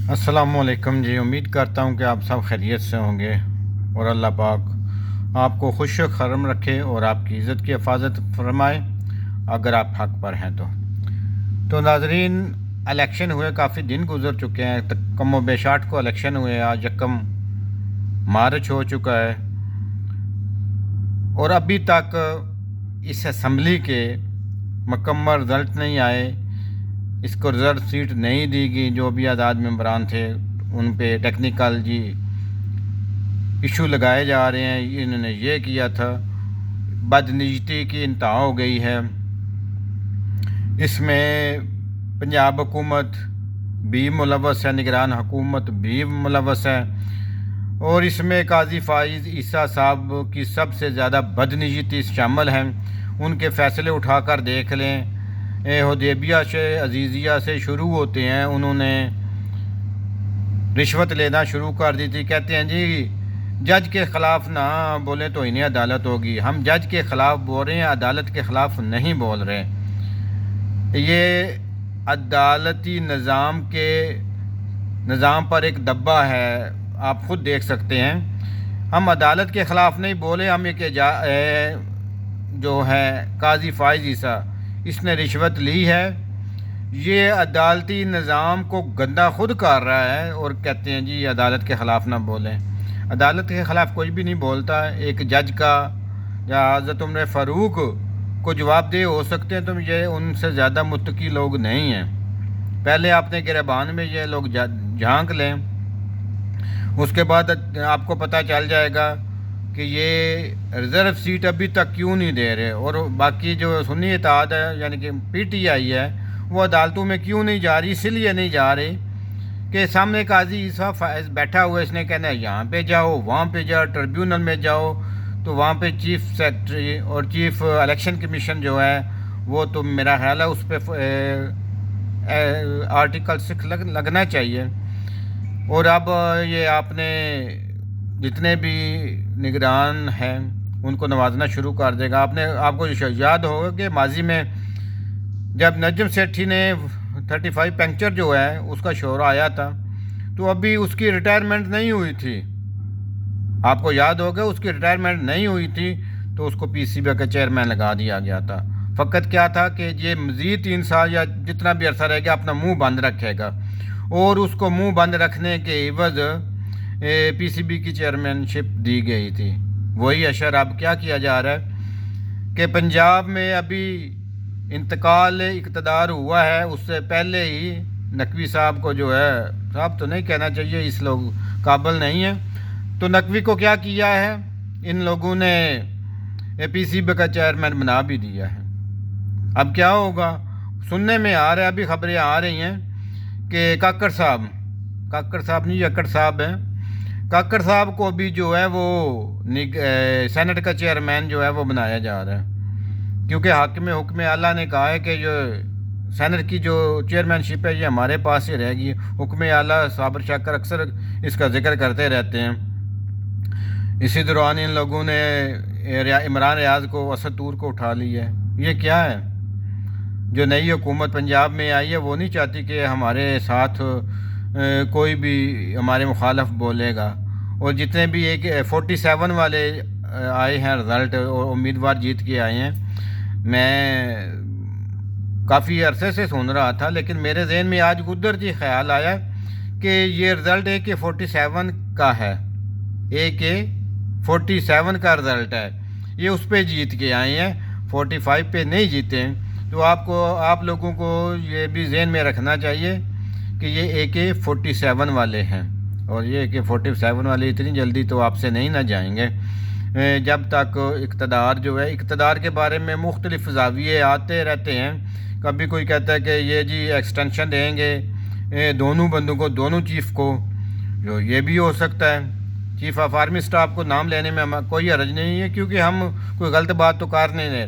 अस्सलाम वालेकुम जी। उम्मीद करता हूँ कि आप सब खैरियत से होंगे और अल्लाह पाक आपको खुश खरम रखे और आपकी इज़्ज़त की हिफाजत फरमाए अगर आप हक़ पर हैं तो नाज़रीन, इलेक्शन हुए काफ़ी दिन गुजर चुके हैं। कम व बेश 8 को इलेक्शन हुए, आज 1 मार्च हो चुका है और अभी तक इस असम्बली के मुकम्मल रिज़ल्ट नहीं आए। इसको रिज़र्व सीट नहीं दी गई। जो भी आज़ाद मेंबरान थे उन पे टेक्निकल इशू लगाए जा रहे हैं, इन्होंने ये किया था, बदनीयती की इंतहा हो गई है। इसमें पंजाब हुकूमत भी मुलव्वस है, निगरान हुकूमत भी मुलव्वस है और इसमें काजी फाइज़ ईसा साहब की सबसे ज़्यादा बदनीयती शामिल है। उनके फ़ैसले उठाकर देख लें, हुदैबिया से अजीज़िया से शुरू होते हैं। उन्होंने रिश्वत लेना शुरू कर दी थी। कहते हैं जी जज के ख़िलाफ़ ना बोलें तो इन्हें अदालत होगी। हम जज के ख़िलाफ़ बोल रहे हैं, अदालत के ख़िलाफ़ नहीं बोल रहे। ये अदालती निज़ाम पर एक दब्बा है, आप ख़ुद देख सकते हैं। हम अदालत के ख़िलाफ़ नहीं बोले, हम एक जो है काजी फाइज़ ईसा, इसने रिश्वत ली है। ये अदालती निज़ाम को गंदा खुद कर रहा है और कहते हैं जी अदालत के ख़िलाफ़ ना बोलें। अदालत के ख़िलाफ़ कोई भी नहीं बोलता। एक जज का या हज़रत उमर फ़ारूक को जवाबदेह हो सकते हैं, तो ये उनसे ज़्यादा मुत्तकी लोग नहीं हैं। पहले आपने गिरबान में ये लोग झांक लें, उसके बाद आपको पता चल जाएगा कि ये रिज़र्व सीट अभी तक क्यों नहीं दे रहे। और बाकी जो सुन्नी इत्तेहाद है यानी कि PTI है, वो अदालतों में क्यों नहीं जा रही। इसलिए नहीं जा रही कि सामने काजी ईसा फाइज़ बैठा हुआ है, इसने कहना है यहाँ पे जाओ, वहाँ पे जाओ, ट्रिब्यूनल में जाओ, तो वहाँ पे चीफ सेक्रेटरी और चीफ इलेक्शन कमीशन जो है वो तो मेरा ख्याल है उस पर आर्टिकल 6 लगना चाहिए। और अब ये आपने जितने भी निगरान हैं उनको नवाजना शुरू कर देगा। आपको याद होगा कि माजी में जब नजम सेठी ने 35 पंक्चर जो है उसका शोरा आया था, तो अभी उसकी रिटायरमेंट नहीं हुई थी। आपको याद होगा उसकी रिटायरमेंट नहीं हुई थी, तो उसको PCB का चेयरमैन लगा दिया गया था। फ़कत क्या था कि ये मज़ीद 3 साल या जितना भी अरसा रहेगा अपना मुँह बंद रखेगा, और उसको मुँह बंद रखने के एवज़ PCB की चेयरमैनशिप दी गई थी। वही अशर अब क्या किया जा रहा है कि पंजाब में अभी इंतकाल इक़्तिदार हुआ है, उससे पहले ही नकवी साहब को जो है, साहब तो नहीं कहना चाहिए, इस लोग काबिल नहीं है, तो नकवी को क्या किया है, इन लोगों ने PCB का चेयरमैन बना भी दिया है। अब क्या होगा, सुनने में आ रहा है, अभी खबरें आ रही हैं कि काकड़ साहब नहीं, यक्कड़ साहब हैं, काकड़ साहब को भी जो है वो सेनेट का चेयरमैन जो है वो बनाया जा रहा है, क्योंकि हुक्म आला ने कहा है कि जो सेनेट की जो चेयरमैनशिप है ये हमारे पास ही रहेगी। हुक्म आला साबर शाकर अक्सर इसका जिक्र करते रहते हैं। इसी दौरान इन लोगों ने इमरान रियाज को, असद तूर को उठा लिया है। ये क्या है, जो नई हुकूमत पंजाब में आई है वो नहीं चाहती कि हमारे साथ कोई भी हमारे मुखालफ बोलेगा। और जितने भी एक 47 वाले आए हैं रिज़ल्ट और उम्मीदवार जीत के आए हैं, मैं काफ़ी अरसे से सुन रहा था, लेकिन मेरे जहन में आज कुदरती ख्याल आया कि ये रिज़ल्ट AK-47 का है, AK-47 का रिज़ल्ट है। ये उस पर जीत के आए हैं, 45 पे नहीं जीते हैं। तो आप लोगों को ये भी जहन में रखना चाहिए कि ये AK-47 वाले हैं, और ये AK-47 वाले इतनी जल्दी तो आपसे नहीं ना जाएंगे। जब तक इक़्तिदार जो है, इक़्तिदार के बारे में मुख्तलिफ ज़ाविये आते रहते हैं। कभी कोई कहता है कि ये जी एक्सटेंशन देंगे दोनों बंदों को, दोनों चीफ़ को, जो ये भी हो सकता है। चीफ़ ऑफ आर्मी स्टाफ को नाम लेने में कोई हर्ज नहीं है, क्योंकि हम कोई गलत बात तो कर नहीं रहे।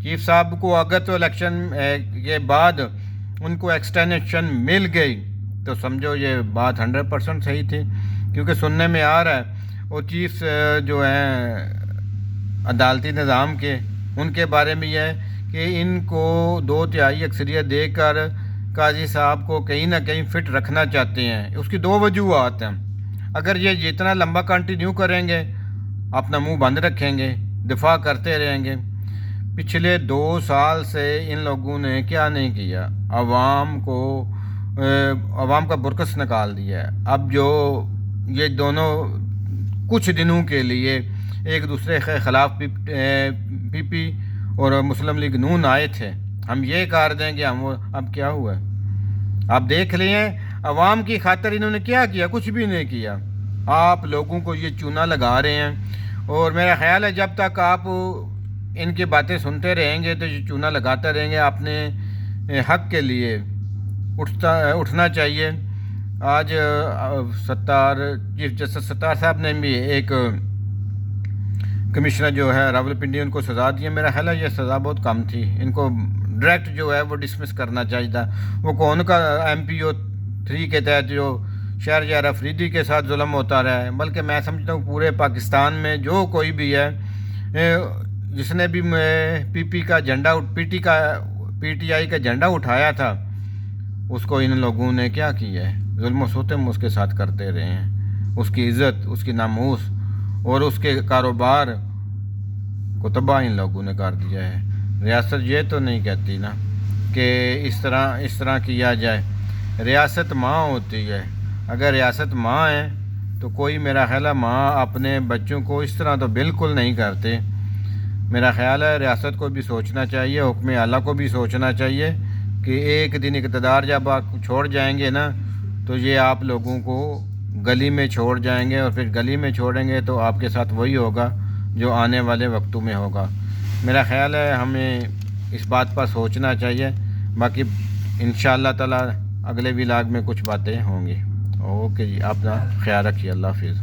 चीफ़ साहब को अगर तो इलेक्शन के बाद उनको एक्सटेंशन मिल गई तो समझो ये बात 100% सही थी, क्योंकि सुनने में आ रहा है वो चीफ जो हैं अदालती निज़ाम के, उनके बारे में यह है कि इनको 2/3 अक्सरियत देकर قاضی صاحب کو کہیں نہ کہیں فٹ رکھنا چاہتے ہیں۔ اس کی دو وجوہات ہیں۔ اگر یہ جتنا لمبا کنٹینیو کریں گے، اپنا منہ بند رکھیں گے، دفاع کرتے رہیں گے۔ پچھلے 2 سال سے ان لوگوں نے کیا نہیں کیا، عوام کا برکس نکال دیا ہے۔ اب جو یہ دونوں کچھ دنوں کے لیے ایک دوسرے کے خلاف پی پی اور مسلم لیگ نون آئے تھے، ہم یہ کر دیں گے اب کیا ہوا ہے؟ آپ دیکھ لیے عوام کی خاطر انہوں نے کیا کیا؟ کچھ بھی نہیں کیا۔ آپ لوگوں کو یہ چونا لگا رہے ہیں، اور میرا خیال ہے جب تک آپ ان کی باتیں سنتے رہیں گے تو یہ چونا لگاتے رہیں گے۔ اپنے حق کے لیے اٹھنا چاہیے۔ آج چیف جسٹس ستار صاحب نے بھی ایک کمشنر جو ہے راولپنڈی، ان کو سزا دی ہے۔ میرا خیال ہے یہ سزا بہت کم تھی، ان کو ڈائریکٹ جو ہے وہ ڈسمس کرنا چاہیے تھا۔ وہ کون کا MPO 3 کے تحت جو شہریار افریدی کے ساتھ ظلم ہوتا رہا ہے، بلکہ میں سمجھتا ہوں پورے پاکستان میں جو کوئی بھی ہے جس نے بھی پی ٹی آئی کا جھنڈا اٹھایا تھا، اس کو ان لوگوں نے کیا کیا ہے؟ ظلم و ستم اس کے ساتھ کرتے رہے ہیں۔ اس کی عزت، اس کی ناموس اور اس کے کاروبار کو تباہ ان لوگوں نے کر دیا ہے۔ ریاست یہ تو نہیں کہتی نا کہ اس طرح کیا جائے۔ ریاست ماں ہوتی ہے، اگر ریاست ماں ہے تو کوئی، میرا خیال ہے ماں اپنے بچوں کو اس طرح تو بالکل نہیں کرتے۔ میرا خیال ہے ریاست کو بھی سوچنا چاہیے، حکم اعلیٰ کو بھی سوچنا چاہیے کہ ایک دن اقتدار جب آپ چھوڑ جائیں گے نا تو یہ آپ لوگوں کو گلی میں چھوڑ جائیں گے، اور پھر گلی میں چھوڑیں گے تو آپ کے ساتھ وہی ہوگا جو آنے والے وقتوں میں ہوگا۔ میرا خیال ہے ہمیں اس بات پر سوچنا چاہیے۔ باقی انشاءاللہ تعالی اگلے ولاگ میں کچھ باتیں ہوں گی۔ اوکے جی، آپ کا خیال رکھیے، اللہ حافظ۔